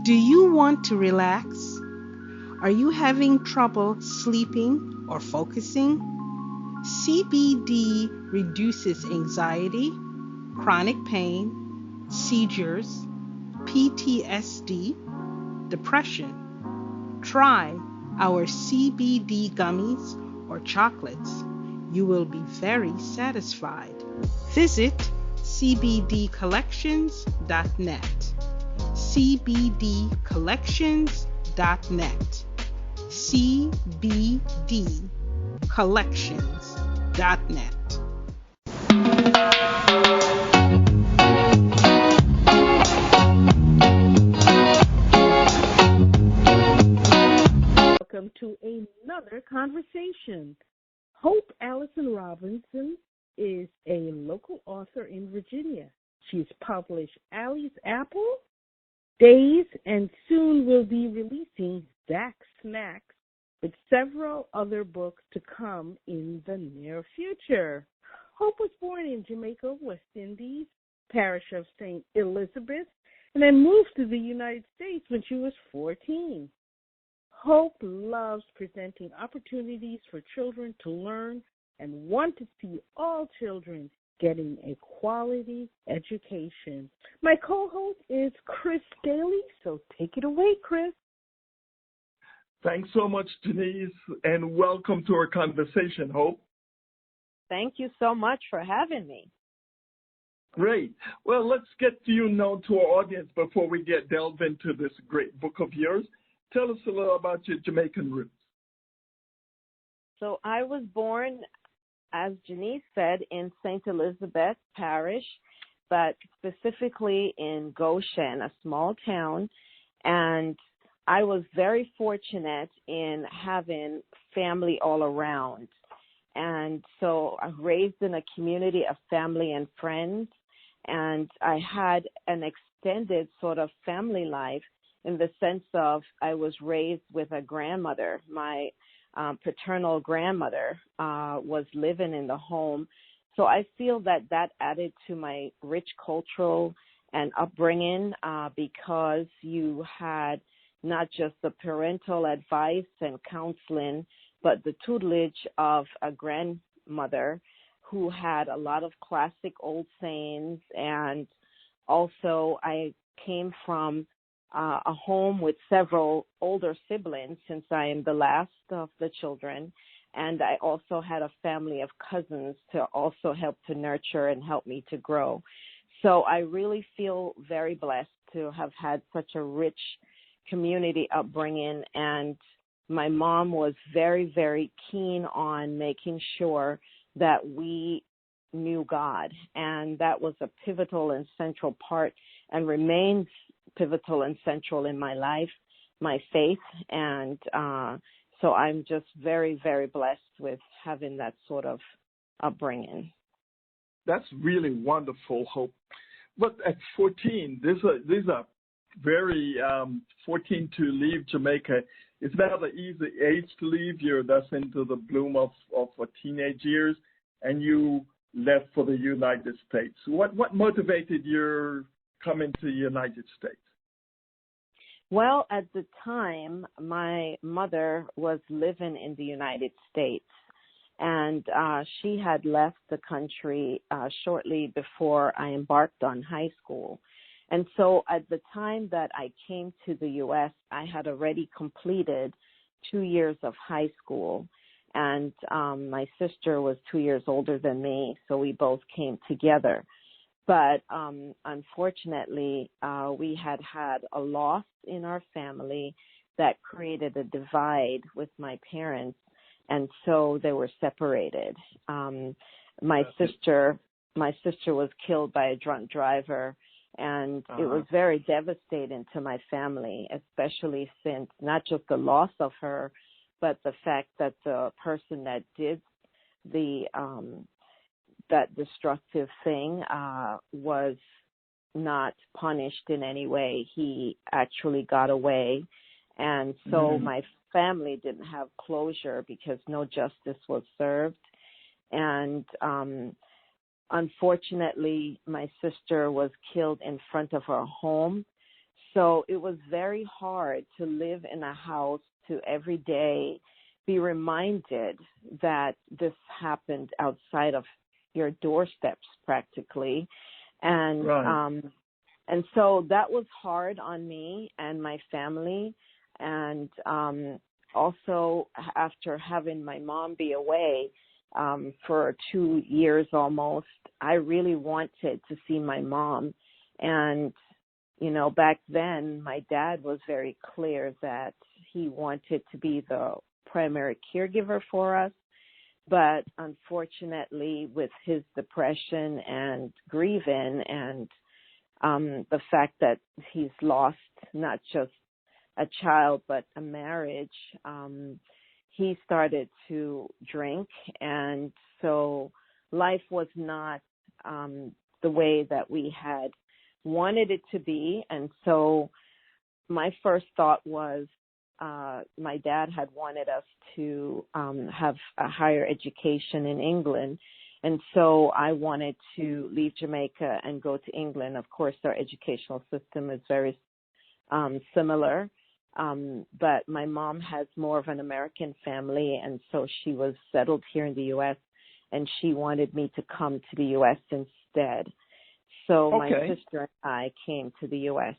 Do you want to relax? Are you having trouble sleeping or focusing? CBD reduces anxiety, chronic pain, seizures, PTSD, depression. Try our CBD gummies or chocolates. You will be very satisfied. Visit cbdcollections.net. cbdcollections.net. cbdcollections.net. Welcome to another conversation. Hope Allison Robinson is a local author in Virginia. She's published Allie's Apple, Days, and soon will be releasing Zach Snacks, with several other books to come in the near future. Hope was born in Jamaica, West Indies, parish of St. Elizabeth, and then moved to the United States when she was 14. Hope loves presenting opportunities for children to learn and want to see all children getting a quality education. My co-host is Chris Daly, so take it away, Chris. Thanks so much, Denise, and welcome to our conversation, Hope. Thank you so much for having me. Great. Well, let's get you known to our audience before we delve into this great book of yours. Tell us a little about your Jamaican roots. So I was born, as Janice said, in St. Elizabeth Parish, but specifically in Goshen, a small town, and I was very fortunate in having family all around. And so I was raised in a community of family and friends, and I had an extended sort of family life in the sense of I was raised with a grandmother. My paternal grandmother was living in the home. So I feel that added to my rich cultural and upbringing because you had not just the parental advice and counseling, but the tutelage of a grandmother who had a lot of classic old sayings. And also I came from a home with several older siblings since I am the last of the children. And I also had a family of cousins to also help to nurture and help me to grow. So I really feel very blessed to have had such a rich community upbringing. And my mom was very, very keen on making sure that we knew God. And that was a pivotal and central part and remains pivotal and central in my life, my faith. And so I'm just very, very blessed with having that sort of upbringing. That's really wonderful, Hope. But at 14, these are very 14 to leave Jamaica. It's not an easy age to leave. That's into the bloom of teenage years, and you left for the United States. What motivated your coming to the United States? Well, at the time, my mother was living in the United States, and she had left the country shortly before I embarked on high school. And so at the time that I came to the U.S., I had already completed 2 years of high school, and my sister was 2 years older than me, so we both came together. But unfortunately, we had a loss in our family that created a divide with my parents, and so they were separated. My sister was killed by a drunk driver, and it was very devastating to my family, especially since not just the loss of her, but the fact that the person that did that destructive thing was not punished in any way. He actually got away. And so my family didn't have closure because no justice was served. And unfortunately, my sister was killed in front of her home. So it was very hard to live in a house, to every day be reminded that this happened outside of your doorsteps practically. And Right. and so that was hard on me and my family. And also after having my mom be away for 2 years almost, I really wanted to see my mom. And, you know, back then my dad was very clear that he wanted to be the primary caregiver for us. But unfortunately, with his depression and grieving and the fact that he's lost not just a child but a marriage, he started to drink. And so life was not the way that we had wanted it to be. And so my first thought was, my dad had wanted us to have a higher education in England. And so I wanted to leave Jamaica and go to England. Of course, our educational system is very similar. But my mom has more of an American family, and so she was settled here in the U.S., and she wanted me to come to the U.S. instead. So my sister and I came to the U.S.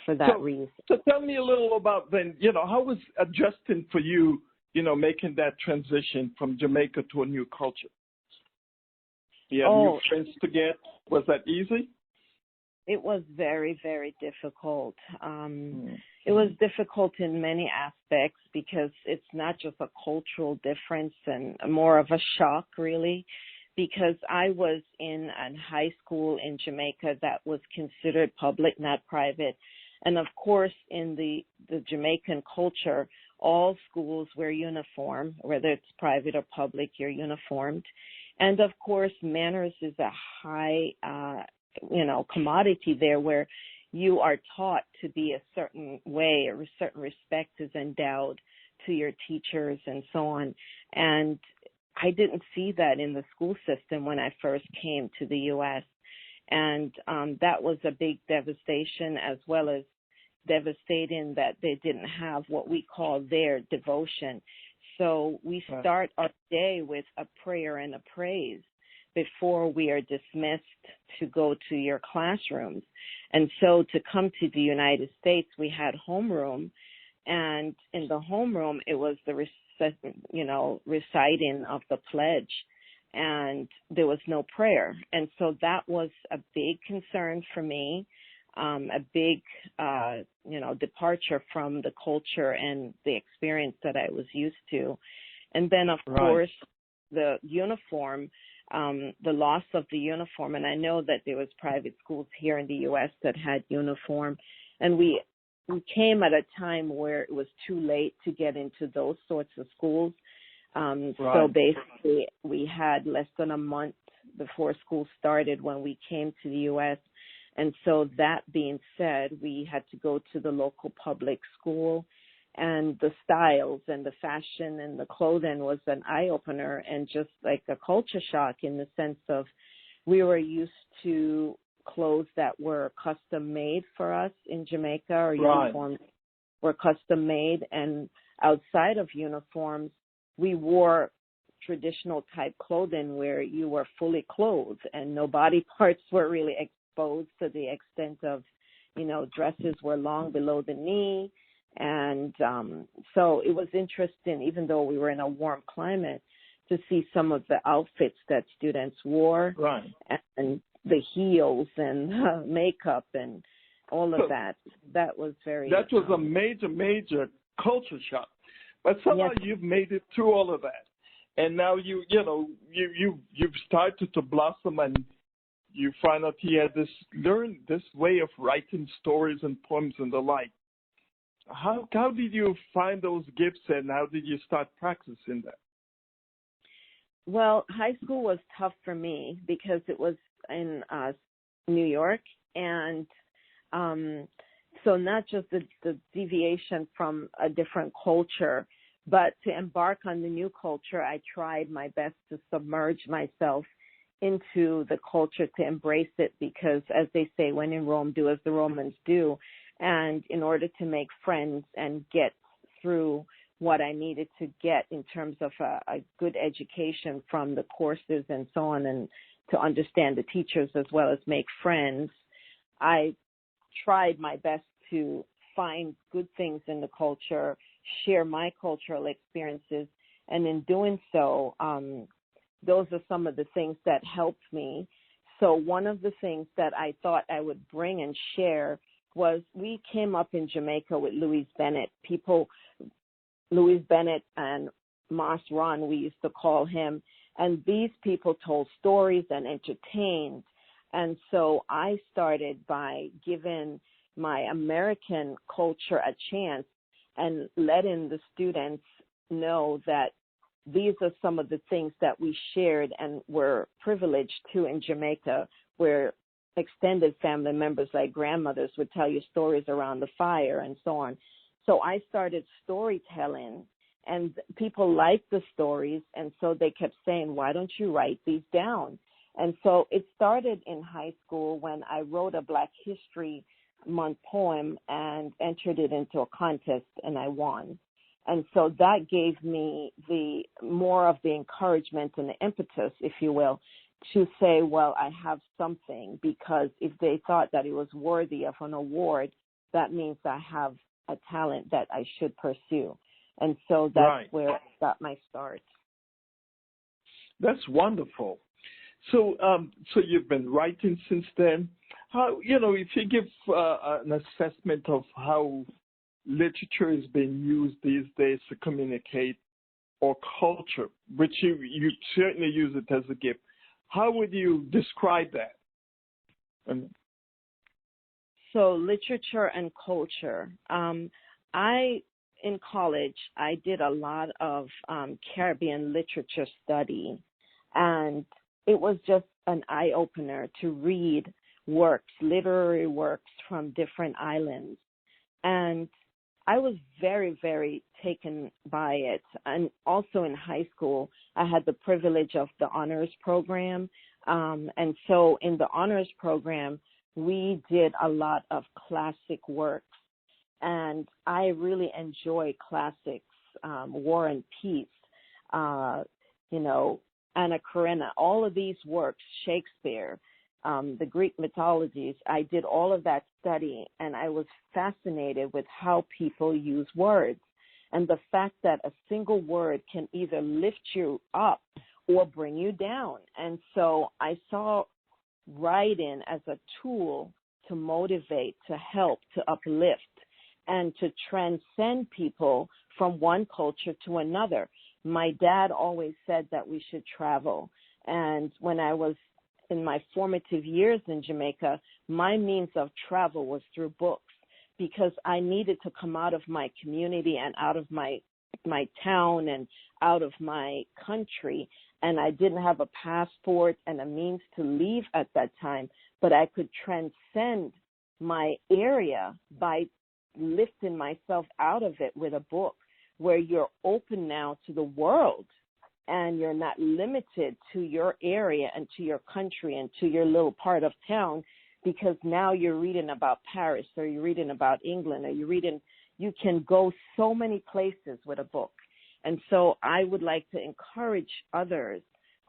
For that reason. So tell me a little about then, you know, how was adjusting for you, you know, making that transition from Jamaica to a new culture? You had new friends to get. Was that easy? It was very, very difficult. It was difficult in many aspects because it's not just a cultural difference and more of a shock, really, because I was in a high school in Jamaica that was considered public, not private. And of course, in the Jamaican culture, all schools wear uniform, whether it's private or public, you're uniformed. And of course, manners is a high, commodity there, where you are taught to be a certain way, or a certain respect is endowed to your teachers and so on. And I didn't see that in the school system when I first came to the U.S. And that was a big devastation, as well as devastating that they didn't have what we call their devotion. So we start our day with a prayer and a praise before we are dismissed to go to your classrooms. And so to come to the United States, we had homeroom. And in the homeroom, it was the reciting of the pledge. And there was no prayer. And so that was a big concern for me, a big, departure from the culture and the experience that I was used to. And then, of course, the uniform, the loss of the uniform. And I know that there was private schools here in the U.S. that had uniform. And we came at a time where it was too late to get into those sorts of schools. So basically, we had less than a month before school started when we came to the U.S. And so that being said, we had to go to the local public school, and the styles and the fashion and the clothing was an eye-opener and just like a culture shock, in the sense of we were used to clothes that were custom made for us in Jamaica, or uniforms were custom made. And outside of uniforms, we wore traditional type clothing where you were fully clothed and no body parts were really exposed to the extent of, dresses were long below the knee. And so it was interesting, even though we were in a warm climate, to see some of the outfits that students wore, and the heels and makeup and all of that. That was That was a major culture shock. But somehow you've made it through all of that, and now you've started to blossom, and you find out you had learn this way of writing stories and poems and the like. How did you find those gifts, and how did you start practicing that? Well, high school was tough for me because it was in New York, and so not just the deviation from a different culture, but to embark on the new culture, I tried my best to submerge myself into the culture to embrace it because, as they say, when in Rome, do as the Romans do. And in order to make friends and get through what I needed to get in terms of a good education from the courses and so on, and to understand the teachers as well as make friends, I tried my best to find good things in the culture, share my cultural experiences, and in doing so, those are some of the things that helped me. So one of the things that I thought I would bring and share was we came up in Jamaica with Louise Bennett. Louise Bennett and Mas Ron, we used to call him, and these people told stories and entertained. And so I started by giving my American culture a chance and letting the students know that these are some of the things that we shared and were privileged to in Jamaica, where extended family members like grandmothers would tell you stories around the fire and so on. So I started storytelling, and people liked the stories, and so they kept saying, why don't you write these down? And so it started in high school when I wrote a Black History Month poem and entered it into a contest, and I won. And so that gave me the more of the encouragement and the impetus, if you will, to say, well, I have something, because if they thought that it was worthy of an award, that means I have a talent that I should pursue. And so that's where I got my start. That's wonderful. So so you've been writing since then. How, if you give an assessment of how literature is being used these days to communicate or culture, which you certainly use it as a gift, how would you describe that? So literature and culture. In college, I did a lot of Caribbean literature study, and it was just an eye-opener to read works, literary works from different islands. And I was very, very taken by it. And also in high school, I had the privilege of the honors program. And so in the honors program, we did a lot of classic works. And I really enjoy classics, War and Peace, Anna Karenina, all of these works, Shakespeare, the Greek mythologies. I did all of that study, and I was fascinated with how people use words and the fact that a single word can either lift you up or bring you down. And so I saw writing as a tool to motivate, to help, to uplift, and to transcend people from one culture to another. My dad always said that we should travel. And when I was in my formative years in Jamaica, my means of travel was through books, because I needed to come out of my community and out of my town and out of my country. And I didn't have a passport and a means to leave at that time, but I could transcend my area by lifting myself out of it with a book, where you're open now to the world and you're not limited to your area and to your country and to your little part of town, because now you're reading about Paris, or you're reading about England, or you can go so many places with a book. And so I would like to encourage others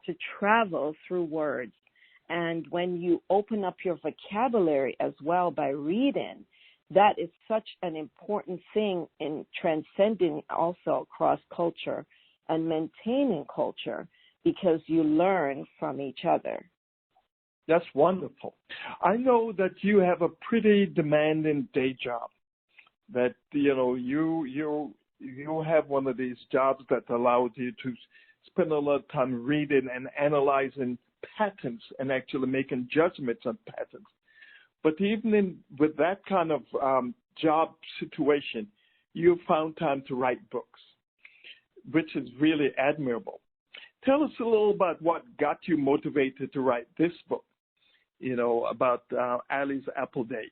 to travel through words. And when you open up your vocabulary as well by reading, that is such an important thing in transcending also across culture and maintaining culture, because you learn from each other. That's wonderful. I know that you have a pretty demanding day job, that, you have one of these jobs that allows you to spend a lot of time reading and analyzing patterns and actually making judgments on patterns. But even with that kind of job situation, you found time to write books, which is really admirable. Tell us a little about what got you motivated to write this book, about Allie's Apple Days.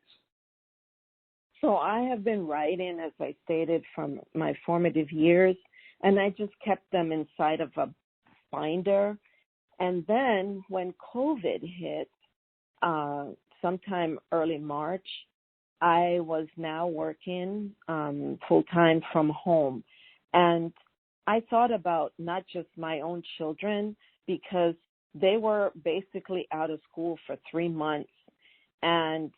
So I have been writing, as I stated, from my formative years, and I just kept them inside of a binder. And then when COVID hit, sometime early March, I was now working full-time from home. And I thought about not just my own children, because they were basically out of school for 3 months, and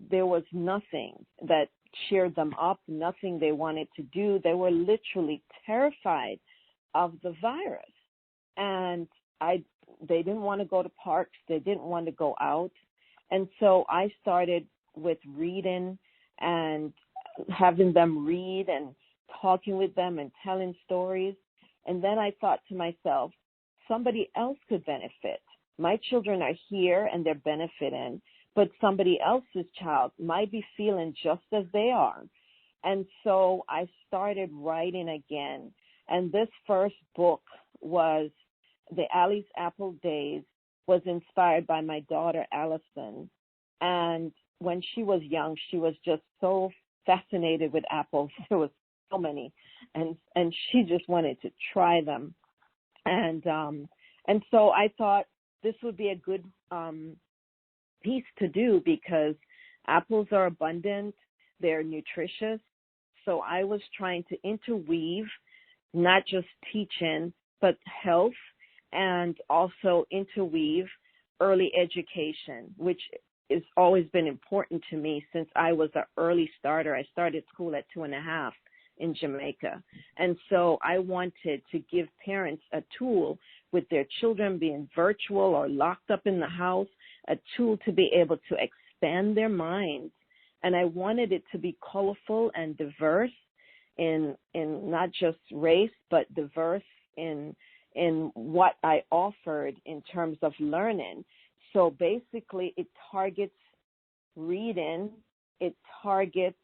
there was nothing that cheered them up, nothing they wanted to do. They were literally terrified of the virus. And they didn't want to go to parks. They didn't want to go out. And so I started with reading and having them read and talking with them and telling stories. And then I thought to myself, somebody else could benefit. My children are here and they're benefiting, but somebody else's child might be feeling just as they are. And so I started writing again. And this first book was The Allie's Apple Days, was inspired by my daughter, Allison. And when she was young, she was just so fascinated with apples. There was so many, and she just wanted to try them. And so I thought this would be a good piece to do, because apples are abundant, they're nutritious. So I was trying to interweave not just teaching, but health, and also interweave early education, which has always been important to me since I was an early starter. I started school at 2.5 in Jamaica. And so I wanted to give parents a tool with their children being virtual or locked up in the house, a tool to be able to expand their minds. And I wanted it to be colorful and diverse in not just race, but diverse in what I offered in terms of learning. So basically it targets reading, it targets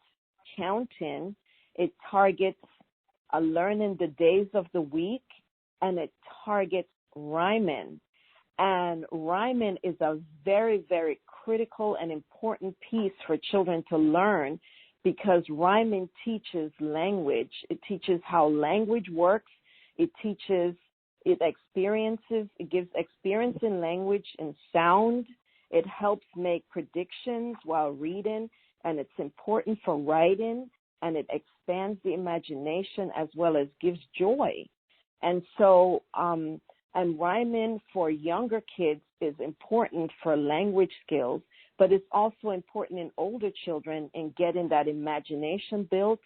counting, it targets learning the days of the week, and it targets rhyming. And rhyming is a very, very critical and important piece for children to learn, because rhyming teaches language. It teaches how language works. It gives experience in language and sound. It helps make predictions while reading, and it's important for writing, and it expands the imagination as well as gives joy. And so, and rhyming for younger kids is important for language skills, but it's also important in older children in getting that imagination built,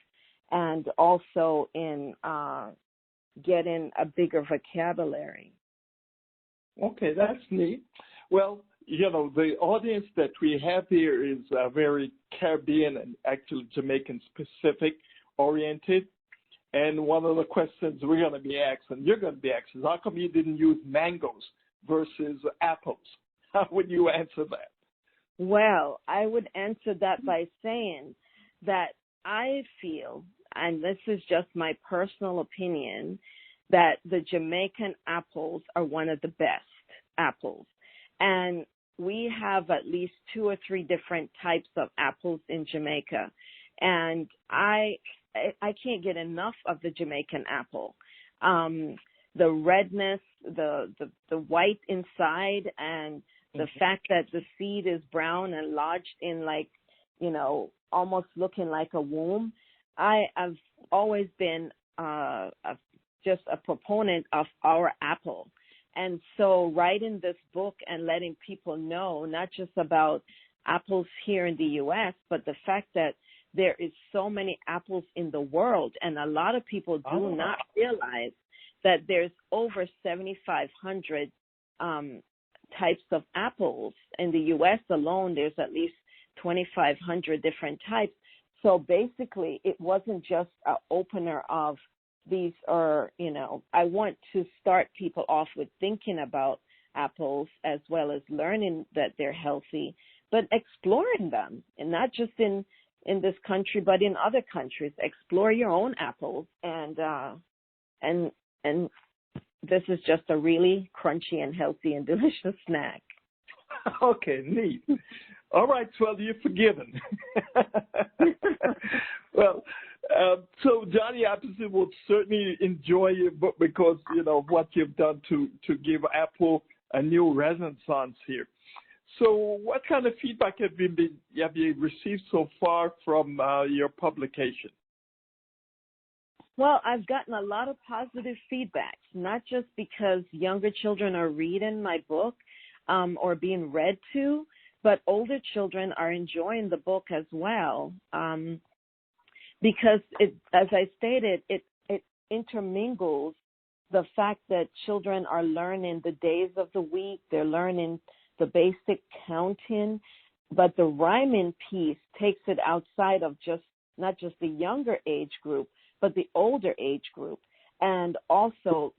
and also in getting a bigger vocabulary. Okay, that's neat. Well, the audience that we have here is very Caribbean and actually Jamaican specific oriented. And one of the questions we're going to be asking, you're going to be asking, how come you didn't use mangoes versus apples? How would you answer that? Well, I would answer that by saying that I feel, and this is just my personal opinion, that the Jamaican apples are one of the best apples. And we have at least 2 or 3 different types of apples in Jamaica. And I can't get enough of the Jamaican apple. The redness, the white inside, and the fact that the seed is brown and lodged in almost looking like a womb. I have always been just a proponent of our apple. And so writing this book and letting people know not just about apples here in the U.S., but the fact that there is so many apples in the world, and a lot of people do not realize that there's over 7,500 types of apples. In the U.S. alone, there's at least 2,500 different types. So basically, it wasn't just an opener of these are, I want to start people off with thinking about apples as well as learning that they're healthy, but exploring them, and not just in this country, but in other countries. Explore your own apples, and this is just a really crunchy and healthy and delicious snack. Okay, neat. All right, well, you're forgiven. Well, so Johnny Appleseed will certainly enjoy your book because, what you've done to give apple a new renaissance here. So what kind of feedback have you received so far from your publication? Well, I've gotten a lot of positive feedback, not just because younger children are reading my book or being read to, but older children are enjoying the book as well. Because as I stated, it intermingles the fact that children are learning the days of the week, they're learning the basic counting, but the rhyming piece takes it outside of not just the younger age group, but the older age group. And also,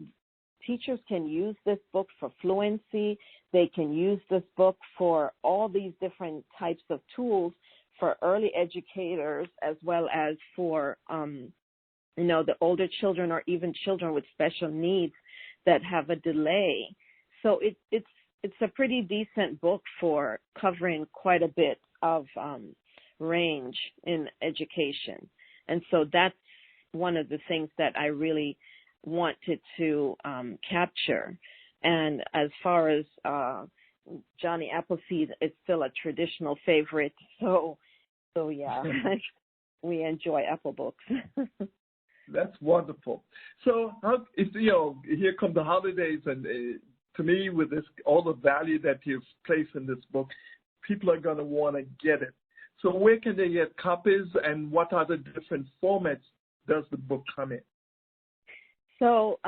teachers can use this book for fluency. They can use this book for all these different types of tools for early educators, as well as for, the older children or even children with special needs that have a delay. So it's a pretty decent book for covering quite a bit of range in education. And so that's one of the things that I really wanted to capture. And as far as Johnny Appleseed, it's still a traditional favorite. So yeah, we enjoy Apple books. That's wonderful. So here come the holidays, and to me, with this, all the value that you've placed in this book, people are going to want to get it. So where can they get copies, and what other different formats does the book come in? So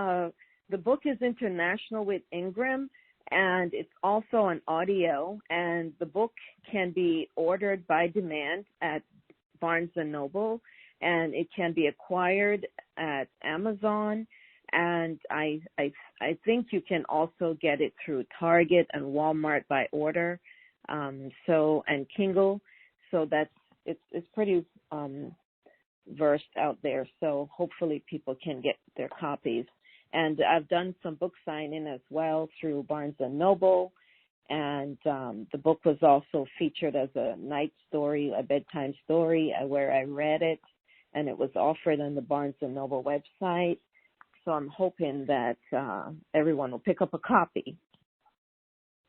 the book is international with Ingram, and it's also on audio, and the book can be ordered by demand at Barnes & Noble, and it can be acquired at Amazon, and I think you can also get it through Target and Walmart by order, and Kindle. So it's pretty versed out there. So hopefully people can get their copies. And I've done some book signing as well through Barnes & Noble, and the book was also featured as a night story, a bedtime story, where I read it, and it was offered on the Barnes & Noble website. So I'm hoping that everyone will pick up a copy.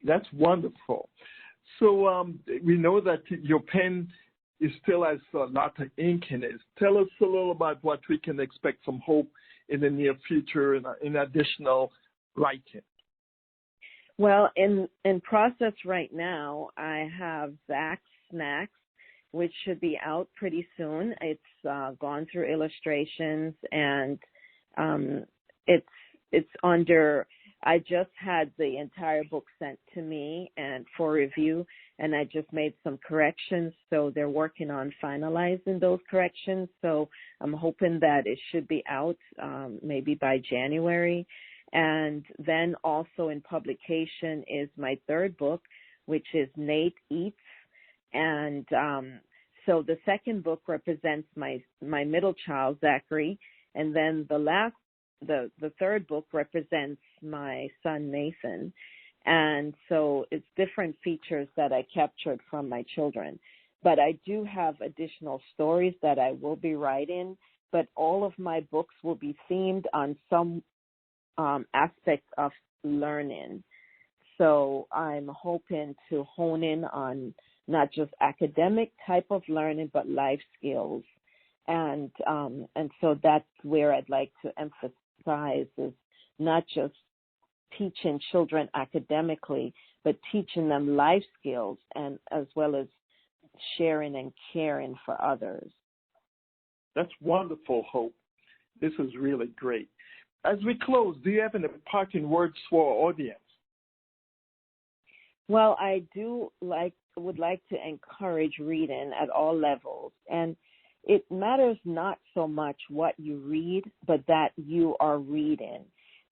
That's wonderful. So we know that your pen still has a lot of ink in it. Tell us a little about what we can expect from Hope in the near future in additional writing. Well, in process right now, I have Zach's Snacks, which should be out pretty soon. It's gone through illustrations, and it's under. I just had the entire book sent to me and for review, and I just made some corrections. So they're working on finalizing those corrections. So I'm hoping that it should be out maybe by January. And then also in publication is my third book, which is Nate Eats. And so the second book represents my middle child, Zachary, and then the third book represents my son, Nathan. And so it's different features that I captured from my children. But I do have additional stories that I will be writing, but all of my books will be themed on some aspect of learning. So I'm hoping to hone in on not just academic type of learning, but life skills. And so that's where I'd like to emphasize is not just teaching children academically, but teaching them life skills and as well as sharing and caring for others. That's wonderful, Hope. This is really great. As we close, do you have any parting words for our audience? Well, I would like to encourage reading at all levels. And it matters not so much what you read, but that you are reading,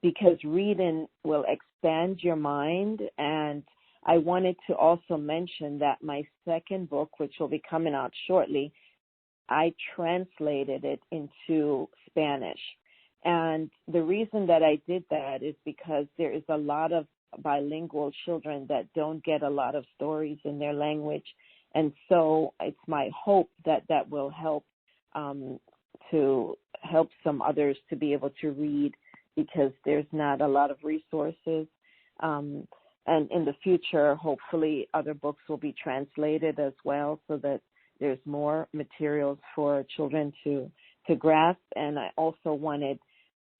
because reading will expand your mind. And I wanted to also mention that my second book, which will be coming out shortly, I translated it into Spanish. And the reason that I did that is because there is a lot of bilingual children that don't get a lot of stories in their language. And so it's my hope that that will help to help some others to be able to read, because there's not a lot of resources. And in the future, hopefully, other books will be translated as well, so that there's more materials for children to grasp. And I also wanted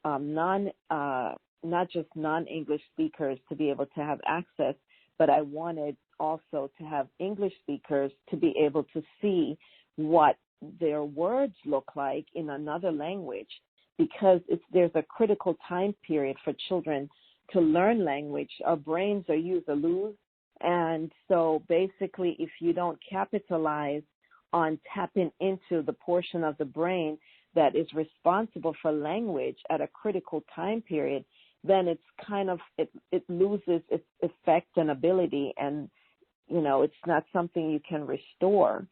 not just non-English speakers to be able to have access, but I wanted also to have English speakers to be able to see what their words look like in another language, because there's a critical time period for children to learn language. Our brains are use or lose. And so basically, if you don't capitalize on tapping into the portion of the brain that is responsible for language at a critical time period, then it's kind of, it loses its effect and ability, and, it's not something you can restore.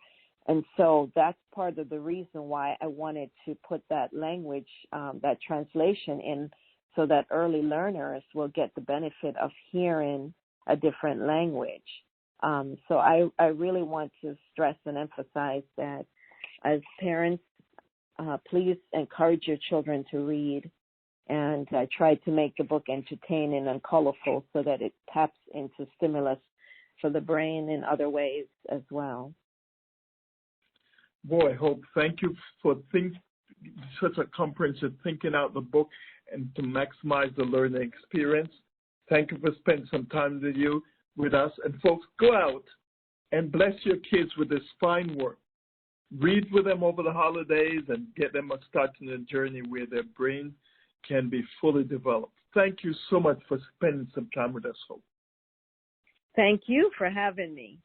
And so that's part of the reason why I wanted to put that language, that translation in, so that early learners will get the benefit of hearing a different language. So I really want to stress and emphasize that as parents, please encourage your children to read. And I tried to make the book entertaining and colorful so that it taps into stimulus for the brain in other ways as well. Boy, Hope, thank you for such a comprehensive thinking out the book and to maximize the learning experience. Thank you for spending some time with us. And folks, go out and bless your kids with this fine work. Read with them over the holidays and get them starting a journey where their brain can be fully developed. Thank you so much for spending some time with us, Hope. Thank you for having me.